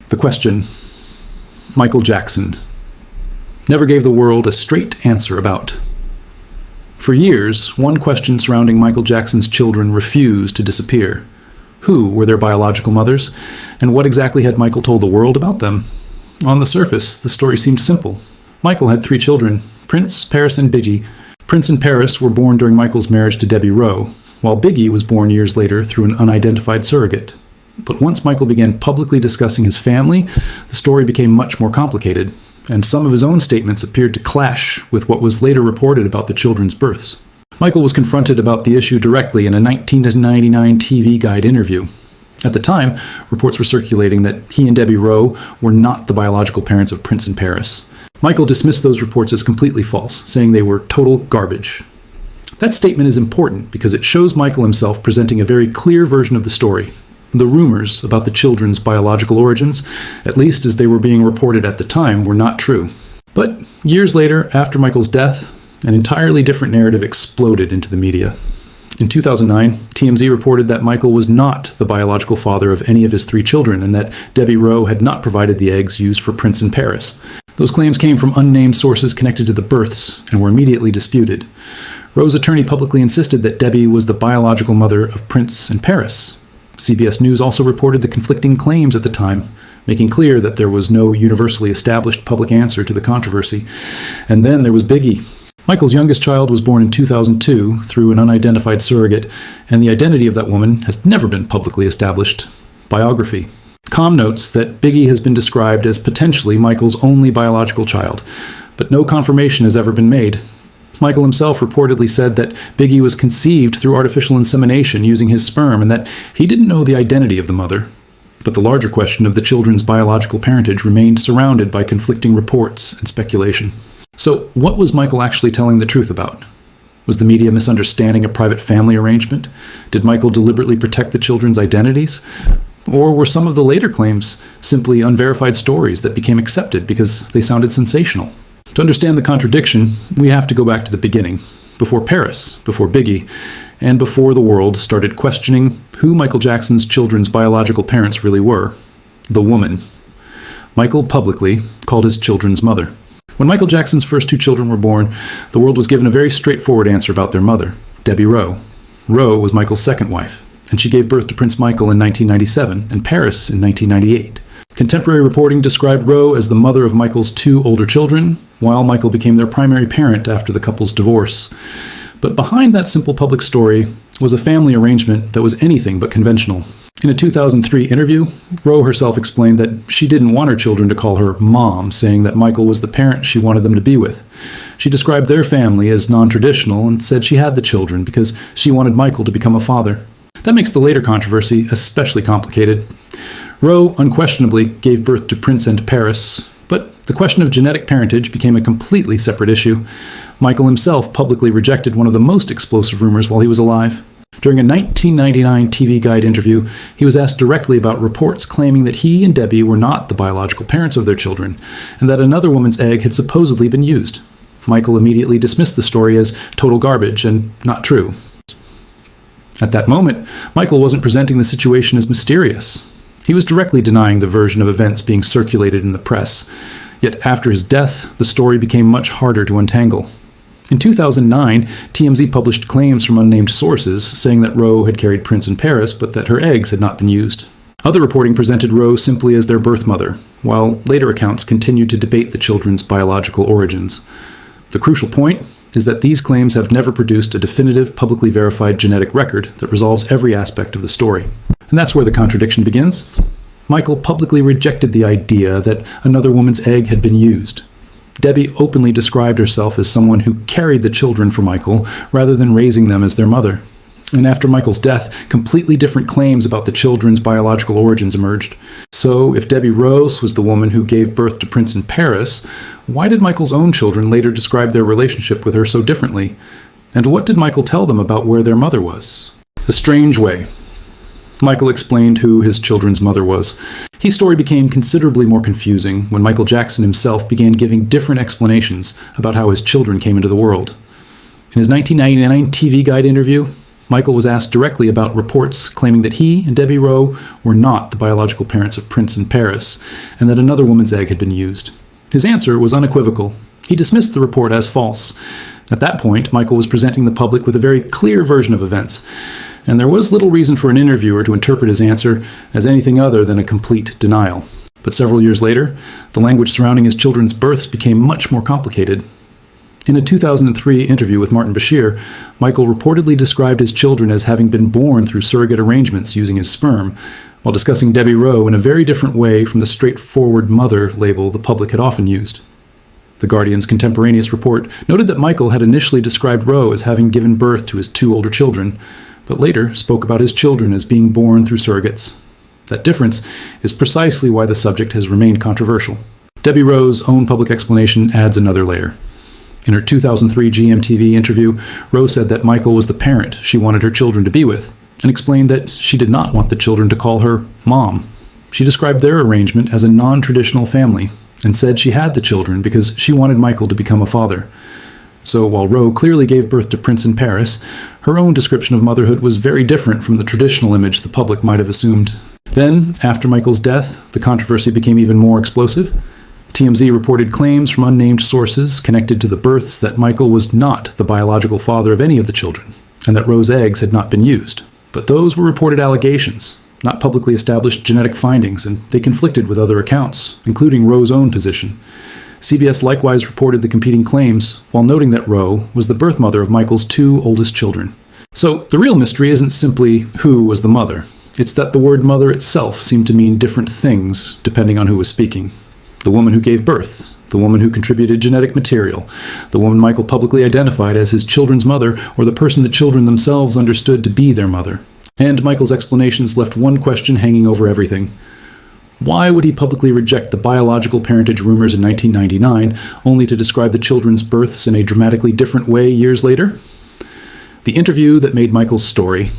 The question Michael Jackson never gave the world a straight answer about. For years, one question surrounding Michael Jackson's children refused to disappear. Who were their biological mothers, and what exactly had Michael told the world about them? On the surface, the story seemed simple. Michael had 3 children, Prince, Paris, and Bigi. Prince and Paris were born during Michael's marriage to Debbie Rowe, while Bigi was born years later through an unidentified surrogate. But once Michael began publicly discussing his family, the story became much more complicated, and some of his own statements appeared to clash with what was later reported about the children's births. Michael was confronted about the issue directly in a 1999 TV Guide interview. At the time, reports were circulating that he and Debbie Rowe were not the biological parents of Prince and Paris. Michael dismissed those reports as completely false, saying they were total garbage. That statement is important because it shows Michael himself presenting a very clear version of the story. The rumors about the children's biological origins, at least as they were being reported at the time, were not true. But years later, after Michael's death, an entirely different narrative exploded into the media. In 2009, TMZ reported that Michael was not the biological father of any of his 3 children and that Debbie Rowe had not provided the eggs used for Prince and Paris. Those claims came from unnamed sources connected to the births and were immediately disputed. Rowe's attorney publicly insisted that Debbie was the biological mother of Prince and Paris. CBS News also reported the conflicting claims at the time, making clear that there was no universally established public answer to the controversy. And then there was Bigi. Michael's youngest child was born in 2002 through an unidentified surrogate, and the identity of that woman has never been publicly established. Biography. Com notes that Bigi has been described as potentially Michael's only biological child, but no confirmation has ever been made. Michael himself reportedly said that Bigi was conceived through artificial insemination using his sperm and that he didn't know the identity of the mother. But the larger question of the children's biological parentage remained surrounded by conflicting reports and speculation. So, what was Michael actually telling the truth about? Was the media misunderstanding a private family arrangement? Did Michael deliberately protect the children's identities? Or were some of the later claims simply unverified stories that became accepted because they sounded sensational? To understand the contradiction, we have to go back to the beginning, before Paris, before Bigi, and before the world started questioning who Michael Jackson's children's biological parents really were. The woman. Michael publicly called his children's mother. When Michael Jackson's first 2 children were born, the world was given a very straightforward answer about their mother, Debbie Rowe. Rowe was Michael's second wife, and she gave birth to Prince Michael in 1997 and Paris in 1998. Contemporary reporting described Rowe as the mother of Michael's 2 older children, while Michael became their primary parent after the couple's divorce. But behind that simple public story was a family arrangement that was anything but conventional. In a 2003 interview, Rowe herself explained that she didn't want her children to call her mom, saying that Michael was the parent she wanted them to be with. She described their family as non-traditional and said she had the children because she wanted Michael to become a father. That makes the later controversy especially complicated. Rowe unquestionably gave birth to Prince and Paris, but the question of genetic parentage became a completely separate issue. Michael himself publicly rejected one of the most explosive rumors while he was alive. During a 1999 TV Guide interview, he was asked directly about reports claiming that he and Debbie were not the biological parents of their children, and that another woman's egg had supposedly been used. Michael immediately dismissed the story as total garbage and not true. At that moment, Michael wasn't presenting the situation as mysterious. He was directly denying the version of events being circulated in the press. Yet after his death, the story became much harder to untangle. In 2009, TMZ published claims from unnamed sources saying that Rowe had carried Prince in Paris, but that her eggs had not been used. Other reporting presented Rowe simply as their birth mother, while later accounts continued to debate the children's biological origins. The crucial point is that these claims have never produced a definitive, publicly verified genetic record that resolves every aspect of the story. And that's where the contradiction begins. Michael publicly rejected the idea that another woman's egg had been used. Debbie openly described herself as someone who carried the children for Michael rather than raising them as their mother. And after Michael's death, completely different claims about the children's biological origins emerged. So, if Debbie Rowe was the woman who gave birth to Prince in Paris, why did Michael's own children later describe their relationship with her so differently? And what did Michael tell them about where their mother was? A strange way. Michael explained who his children's mother was. His story became considerably more confusing when Michael Jackson himself began giving different explanations about how his children came into the world. In his 1999 TV Guide interview, Michael was asked directly about reports claiming that he and Debbie Rowe were not the biological parents of Prince and Paris, and that another woman's egg had been used. His answer was unequivocal. He dismissed the report as false. At that point, Michael was presenting the public with a very clear version of events, and there was little reason for an interviewer to interpret his answer as anything other than a complete denial. But several years later, the language surrounding his children's births became much more complicated. In a 2003 interview with Martin Bashir, Michael reportedly described his children as having been born through surrogate arrangements using his sperm, while discussing Debbie Rowe in a very different way from the straightforward mother label the public had often used. The Guardian's contemporaneous report noted that Michael had initially described Rowe as having given birth to his 2 older children, but later spoke about his children as being born through surrogates. That difference is precisely why the subject has remained controversial. Debbie Rowe's own public explanation adds another layer. In her 2003 GMTV interview, Rowe said that Michael was the parent she wanted her children to be with, and explained that she did not want the children to call her Mom. She described their arrangement as a non-traditional family, and said she had the children because she wanted Michael to become a father. So while Rowe clearly gave birth to Prince in Paris, her own description of motherhood was very different from the traditional image the public might have assumed. Then, after Michael's death, the controversy became even more explosive. TMZ reported claims from unnamed sources connected to the births that Michael was not the biological father of any of the children, and that Rowe's eggs had not been used. But those were reported allegations, not publicly established genetic findings, and they conflicted with other accounts, including Rowe's own position. CBS likewise reported the competing claims, while noting that Rowe was the birth mother of Michael's 2 oldest children. So the real mystery isn't simply who was the mother. It's that the word mother itself seemed to mean different things depending on who was speaking. The woman who gave birth, the woman who contributed genetic material, the woman Michael publicly identified as his children's mother, or the person the children themselves understood to be their mother. And Michael's explanations left one question hanging over everything. Why would he publicly reject the biological parentage rumors in 1999, only to describe the children's births in a dramatically different way years later? The interview that made Michael's story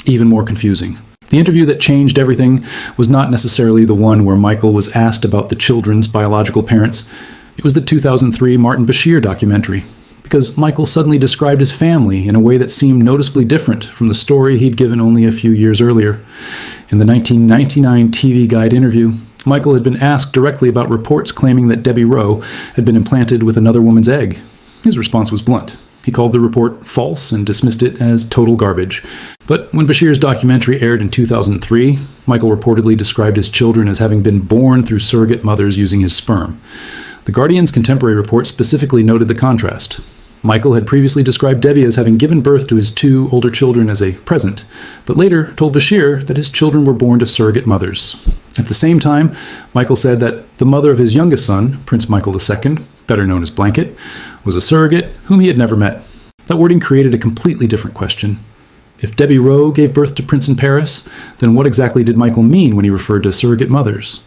even more confusing. The interview that changed everything was not necessarily the one where Michael was asked about the children's biological parents. It was the 2003 Martin Bashir documentary, because Michael suddenly described his family in a way that seemed noticeably different from the story he'd given only a few years earlier. In the 1999 TV Guide interview, Michael had been asked directly about reports claiming that Debbie Rowe had been implanted with another woman's egg. His response was blunt. He called the report false and dismissed it as total garbage. But when Bashir's documentary aired in 2003, Michael reportedly described his children as having been born through surrogate mothers using his sperm. The Guardian's contemporary report specifically noted the contrast. Michael had previously described Debbie as having given birth to his 2 older children as a present, but later told Bashir that his children were born to surrogate mothers. At the same time, Michael said that the mother of his youngest son, Prince Michael II, better known as Blanket, was a surrogate whom he had never met. That wording created a completely different question. If Debbie Rowe gave birth to Prince in Paris, then what exactly did Michael mean when he referred to surrogate mothers?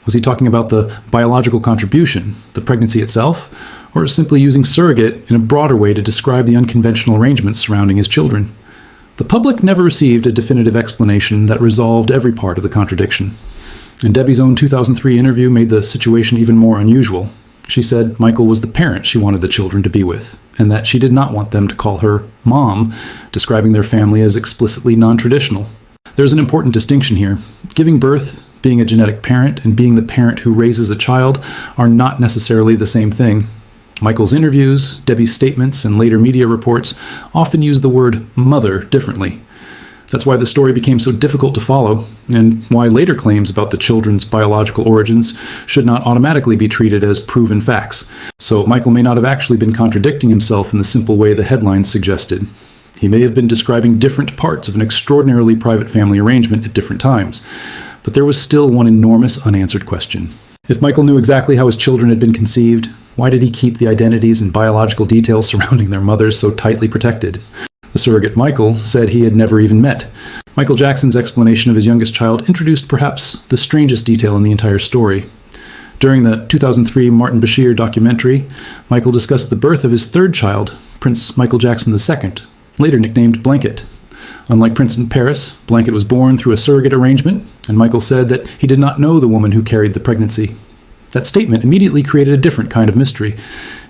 Was he talking about the biological contribution, the pregnancy itself, or simply using surrogate in a broader way to describe the unconventional arrangements surrounding his children? The public never received a definitive explanation that resolved every part of the contradiction. And Debbie's own 2003 interview made the situation even more unusual. She said Michael was the parent she wanted the children to be with, and that she did not want them to call her Mom, describing their family as explicitly non-traditional. There's an important distinction here. Giving birth, being a genetic parent, and being the parent who raises a child are not necessarily the same thing. Michael's interviews, Debbie's statements, and later media reports often use the word mother differently. That's why the story became so difficult to follow, and why later claims about the children's biological origins should not automatically be treated as proven facts. So Michael may not have actually been contradicting himself in the simple way the headlines suggested. He may have been describing different parts of an extraordinarily private family arrangement at different times, but there was still one enormous unanswered question. If Michael knew exactly how his children had been conceived, why did he keep the identities and biological details surrounding their mothers so tightly protected? The surrogate Michael said he had never even met. Michael Jackson's explanation of his youngest child introduced perhaps the strangest detail in the entire story. During the 2003 Martin Bashir documentary, Michael discussed the birth of his 3rd child, Prince Michael Jackson II, later nicknamed Blanket. Unlike Prince in Paris, Blanket was born through a surrogate arrangement, and Michael said that he did not know the woman who carried the pregnancy. That statement immediately created a different kind of mystery.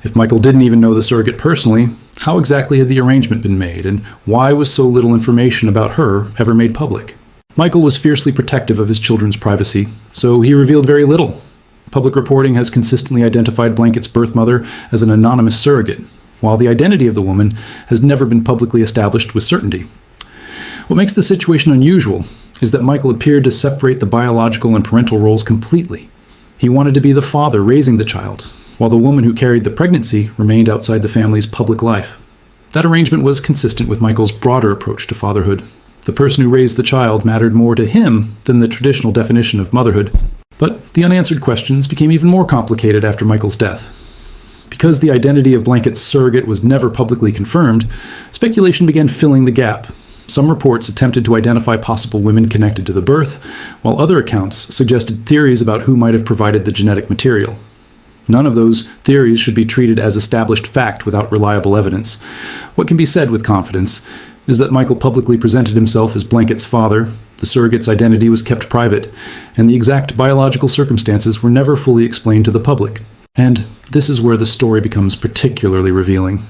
If Michael didn't even know the surrogate personally, How exactly had the arrangement been made, and why was so little information about her ever made public? Michael was fiercely protective of his children's privacy, so he revealed very little. Public reporting has consistently identified Blanket's birth mother as an anonymous surrogate, while the identity of the woman has never been publicly established with certainty. What makes the situation unusual is that Michael appeared to separate the biological and parental roles completely. He wanted to be the father raising the child, while the woman who carried the pregnancy remained outside the family's public life. That arrangement was consistent with Michael's broader approach to fatherhood. The person who raised the child mattered more to him than the traditional definition of motherhood. But the unanswered questions became even more complicated after Michael's death. Because the identity of Blanket's surrogate was never publicly confirmed, speculation began filling the gap. Some reports attempted to identify possible women connected to the birth, while other accounts suggested theories about who might have provided the genetic material. None of those theories should be treated as established fact without reliable evidence. What can be said with confidence is that Michael publicly presented himself as Blanket's father, the surrogate's identity was kept private, and the exact biological circumstances were never fully explained to the public. And this is where the story becomes particularly revealing.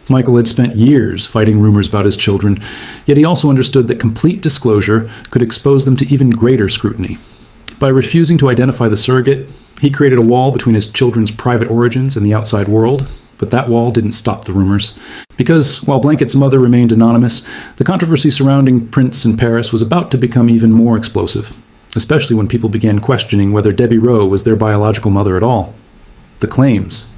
Michael had spent years fighting rumors about his children, yet he also understood that complete disclosure could expose them to even greater scrutiny. By refusing to identify the surrogate, he created a wall between his children's private origins and the outside world, but that wall didn't stop the rumors. Because while Blanket's mother remained anonymous, the controversy surrounding Prince and Paris was about to become even more explosive, especially when people began questioning whether Debbie Rowe was their biological mother at all. The claims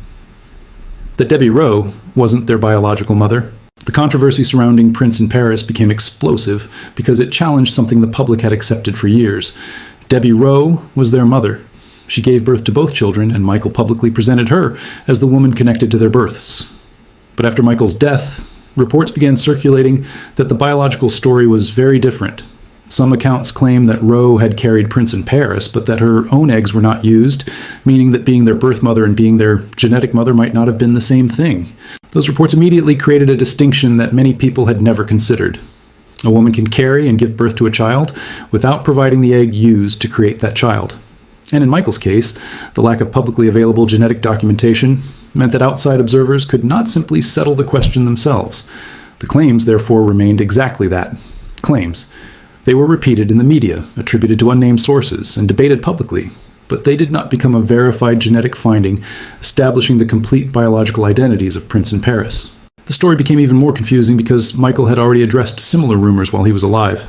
that Debbie Rowe wasn't their biological mother. The controversy surrounding Prince and Paris became explosive because it challenged something the public had accepted for years. Debbie Rowe was their mother. She gave birth to both children, and Michael publicly presented her as the woman connected to their births. But after Michael's death, reports began circulating that the biological story was very different. Some accounts claim that Rowe had carried Prince and Paris, but that her own eggs were not used, meaning that being their birth mother and being their genetic mother might not have been the same thing. Those reports immediately created a distinction that many people had never considered. A woman can carry and give birth to a child without providing the egg used to create that child. And in Michael's case, the lack of publicly available genetic documentation meant that outside observers could not simply settle the question themselves. The claims, therefore, remained exactly that, claims. They were repeated in the media, attributed to unnamed sources, and debated publicly, but they did not become a verified genetic finding establishing the complete biological identities of Prince and Paris. The story became even more confusing because Michael had already addressed similar rumors while he was alive.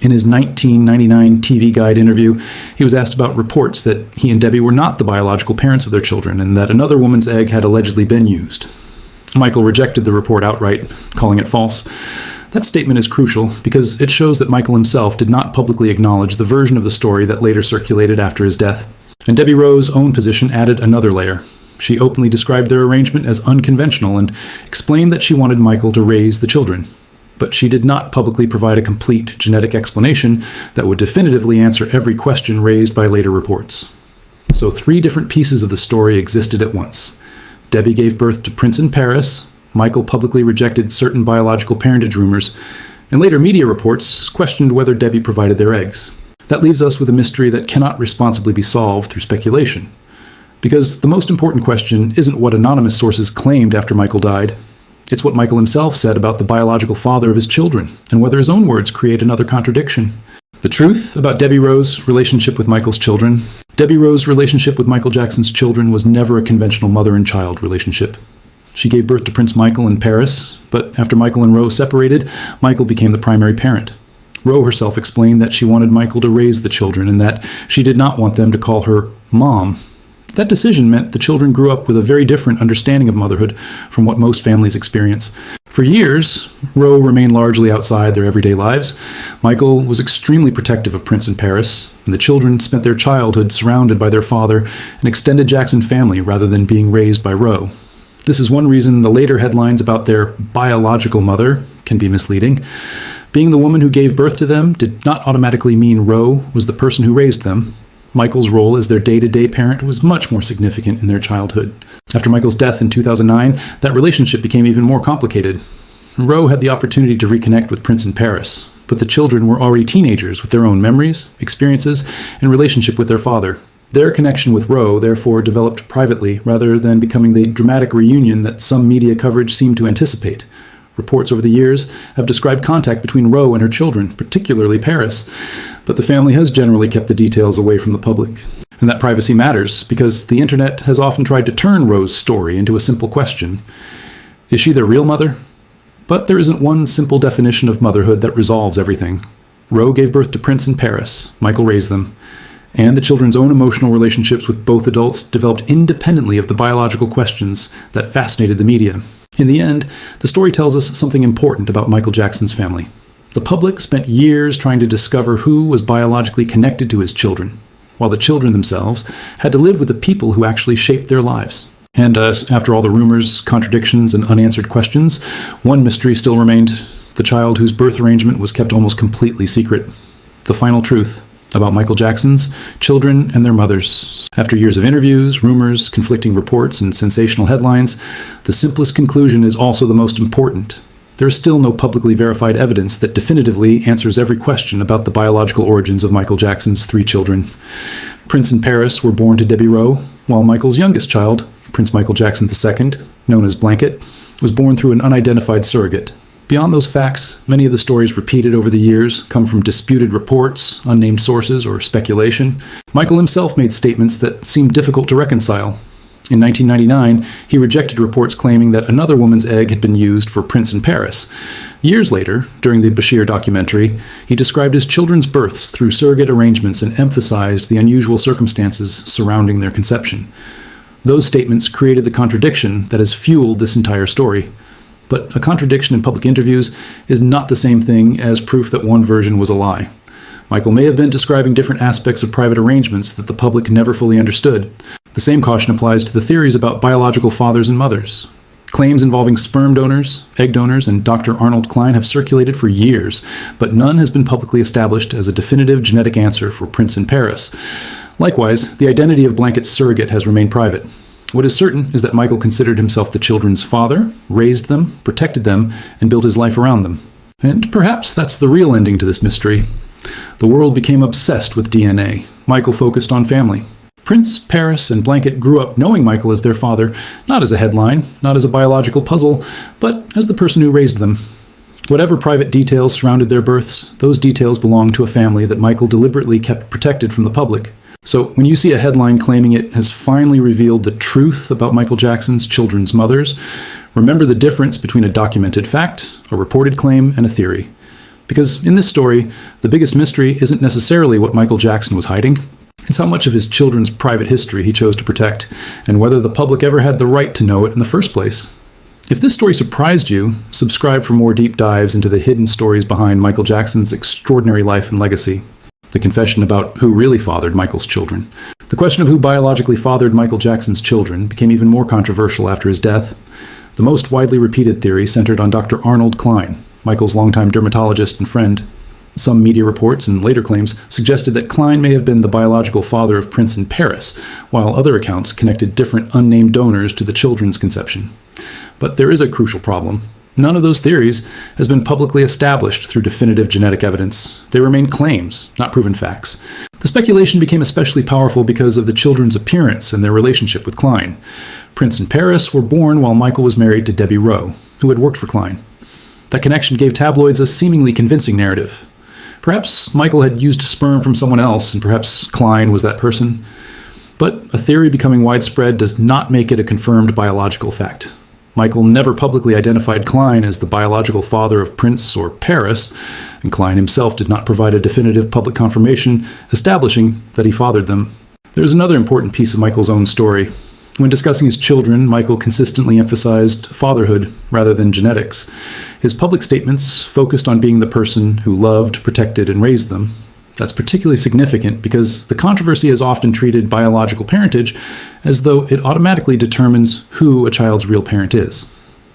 In his 1999 TV Guide interview, he was asked about reports that he and Debbie were not the biological parents of their children and that another woman's egg had allegedly been used. Michael rejected the report outright, calling it false. That statement is crucial because it shows that Michael himself did not publicly acknowledge the version of the story that later circulated after his death. And Debbie Rowe's own position added another layer. She openly described their arrangement as unconventional and explained that she wanted Michael to raise the children. But she did not publicly provide a complete genetic explanation that would definitively answer every question raised by later reports. So 3 different pieces of the story existed at once. Debbie gave birth to Prince and Paris, Michael publicly rejected certain biological parentage rumors, and later media reports questioned whether Debbie provided their eggs. That leaves us with a mystery that cannot responsibly be solved through speculation. Because the most important question isn't what anonymous sources claimed after Michael died. It's what Michael himself said about the biological father of his children, and whether his own words create another contradiction. The truth about Debbie Rowe's relationship with Michael's children. Debbie Rowe's relationship with Michael Jackson's children was never a conventional mother and child relationship. She gave birth to Prince Michael in Paris, but after Michael and Rowe separated, Michael became the primary parent. Rowe herself explained that she wanted Michael to raise the children and that she did not want them to call her Mom. That decision meant the children grew up with a very different understanding of motherhood from what most families experience. For years, Rowe remained largely outside their everyday lives. Michael was extremely protective of Prince and Paris, and the children spent their childhood surrounded by their father, an extended Jackson family, rather than being raised by Rowe. This is one reason the later headlines about their biological mother can be misleading. Being the woman who gave birth to them did not automatically mean Rowe was the person who raised them. Michael's role as their day-to-day parent was much more significant in their childhood. After Michael's death in 2009, that relationship became even more complicated. Rowe had the opportunity to reconnect with Prince and Paris, but the children were already teenagers with their own memories, experiences, and relationship with their father. Their connection with Rowe, therefore, developed privately rather than becoming the dramatic reunion that some media coverage seemed to anticipate. Reports over the years have described contact between Rowe and her children, particularly Paris, but the family has generally kept the details away from the public. And that privacy matters because the internet has often tried to turn Rowe's story into a simple question. Is she their real mother? But there isn't one simple definition of motherhood that resolves everything. Rowe gave birth to Prince and Paris. Michael raised them. And the children's own emotional relationships with both adults developed independently of the biological questions that fascinated the media. In the end, the story tells us something important about Michael Jackson's family. The public spent years trying to discover who was biologically connected to his children, while the children themselves had to live with the people who actually shaped their lives. And after all the rumors, contradictions, and unanswered questions, one mystery still remained: the child whose birth arrangement was kept almost completely secret. The final truth about Michael Jackson's children and their mothers. After years of interviews, rumors, conflicting reports, and sensational headlines, the simplest conclusion is also the most important. There is still no publicly verified evidence that definitively answers every question about the biological origins of Michael Jackson's 3 children. Prince and Paris were born to Debbie Rowe, while Michael's youngest child, Prince Michael Jackson II, known as Blanket, was born through an unidentified surrogate. Beyond those facts, many of the stories repeated over the years come from disputed reports, unnamed sources, or speculation. Michael himself made statements that seemed difficult to reconcile. In 1999, he rejected reports claiming that another woman's egg had been used for Prince and Paris. Years later, during the Bashir documentary, he described his children's births through surrogate arrangements and emphasized the unusual circumstances surrounding their conception. Those statements created the contradiction that has fueled this entire story. But a contradiction in public interviews is not the same thing as proof that one version was a lie. Michael may have been describing different aspects of private arrangements that the public never fully understood. The same caution applies to the theories about biological fathers and mothers. Claims involving sperm donors, egg donors, and Dr. Arnold Klein have circulated for years, but none has been publicly established as a definitive genetic answer for Prince and Paris. Likewise, the identity of Blanket's surrogate has remained private. What is certain is that Michael considered himself the children's father, raised them, protected them, and built his life around them. And perhaps that's the real ending to this mystery. The world became obsessed with DNA. Michael focused on family. Prince, Paris, and Blanket grew up knowing Michael as their father, not as a headline, not as a biological puzzle, but as the person who raised them. Whatever private details surrounded their births, those details belonged to a family that Michael deliberately kept protected from the public. So when you see a headline claiming it has finally revealed the truth about Michael Jackson's children's mothers, remember the difference between a documented fact, a reported claim, and a theory. Because in this story, the biggest mystery isn't necessarily what Michael Jackson was hiding. It's how much of his children's private history he chose to protect, and whether the public ever had the right to know it in the first place. If this story surprised you, subscribe for more deep dives into the hidden stories behind Michael Jackson's extraordinary life and legacy. The confession about who really fathered Michael's children. The question of who biologically fathered Michael Jackson's children became even more controversial after his death. The most widely repeated theory centered on Dr. Arnold Klein, Michael's longtime dermatologist and friend. Some media reports and later claims suggested that Klein may have been the biological father of Prince and Paris, while other accounts connected different unnamed donors to the children's conception. But there is a crucial problem. None of those theories has been publicly established through definitive genetic evidence. They remain claims, not proven facts. The speculation became especially powerful because of the children's appearance and their relationship with Klein. Prince and Paris were born while Michael was married to Debbie Rowe, who had worked for Klein. That connection gave tabloids a seemingly convincing narrative. Perhaps Michael had used sperm from someone else, and perhaps Klein was that person. But a theory becoming widespread does not make it a confirmed biological fact. Michael never publicly identified Klein as the biological father of Prince or Paris, and Klein himself did not provide a definitive public confirmation establishing that he fathered them. There is another important piece of Michael's own story. When discussing his children, Michael consistently emphasized fatherhood rather than genetics. His public statements focused on being the person who loved, protected, and raised them. That's particularly significant because the controversy has often treated biological parentage as though it automatically determines who a child's real parent is.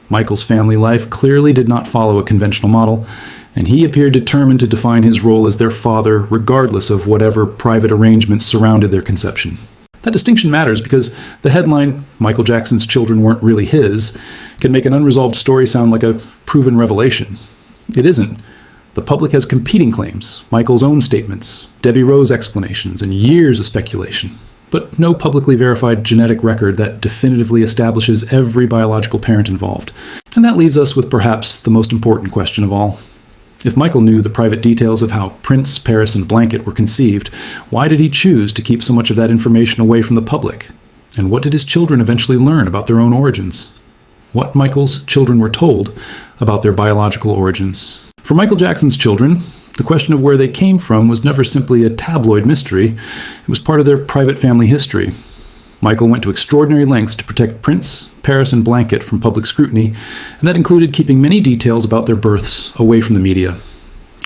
Michael's family life clearly did not follow a conventional model, and he appeared determined to define his role as their father regardless of whatever private arrangements surrounded their conception. That distinction matters because the headline, "Michael Jackson's children weren't really his," can make an unresolved story sound like a proven revelation. It isn't. The public has competing claims, Michael's own statements, Debbie Rowe's explanations, and years of speculation. but no publicly verified genetic record that definitively establishes every biological parent involved. And that leaves us with perhaps the most important question of all. If Michael knew the private details of how Prince, Paris, and Blanket were conceived, why did he choose to keep so much of that information away from the public? And what did his children eventually learn about their own origins? What Michael's children were told about their biological origins? For Michael Jackson's children, the question of where they came from was never simply a tabloid mystery. It was part of their private family history. Michael went to extraordinary lengths to protect Prince, Paris, and Blanket from public scrutiny, and that included keeping many details about their births away from the media.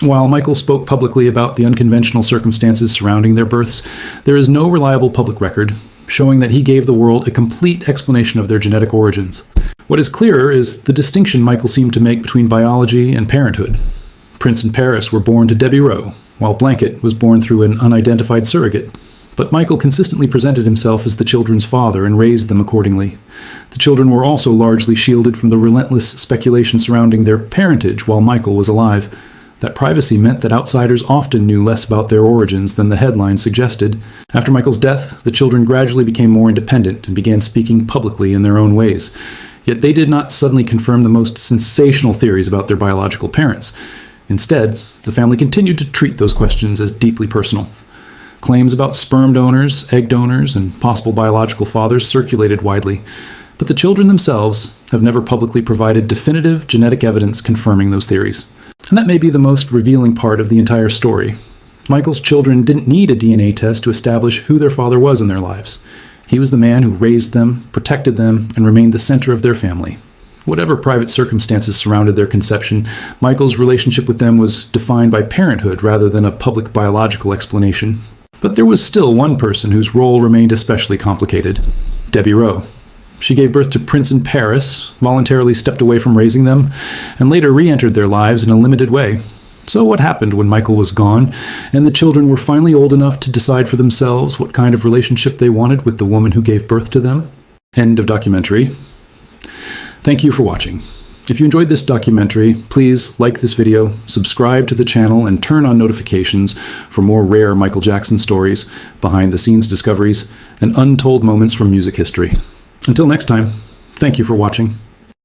While Michael spoke publicly about the unconventional circumstances surrounding their births, there is no reliable public record showing that he gave the world a complete explanation of their genetic origins. What is clearer is the distinction Michael seemed to make between biology and parenthood. Prince and Paris were born to Debbie Rowe, while Blanket was born through an unidentified surrogate. But Michael consistently presented himself as the children's father and raised them accordingly. The children were also largely shielded from the relentless speculation surrounding their parentage while Michael was alive. That privacy meant that outsiders often knew less about their origins than the headlines suggested. After Michael's death, the children gradually became more independent and began speaking publicly in their own ways. Yet they did not suddenly confirm the most sensational theories about their biological parents. Instead, the family continued to treat those questions as deeply personal. Claims about sperm donors, egg donors, and possible biological fathers circulated widely, but the children themselves have never publicly provided definitive genetic evidence confirming those theories. And that may be the most revealing part of the entire story. Michael's children didn't need a DNA test to establish who their father was in their lives. He was the man who raised them, protected them, and remained the center of their family. Whatever private circumstances surrounded their conception, Michael's relationship with them was defined by parenthood rather than a public biological explanation. But there was still one person whose role remained especially complicated: Debbie Rowe. She gave birth to Prince and Paris, voluntarily stepped away from raising them, and later re-entered their lives in a limited way. So what happened when Michael was gone, and the children were finally old enough to decide for themselves what kind of relationship they wanted with the woman who gave birth to them? End of documentary. Thank you for watching. If you enjoyed this documentary, please like this video, subscribe to the channel, and turn on notifications for more rare Michael Jackson stories, behind-the-scenes discoveries, and untold moments from music history. Until next time, thank you for watching.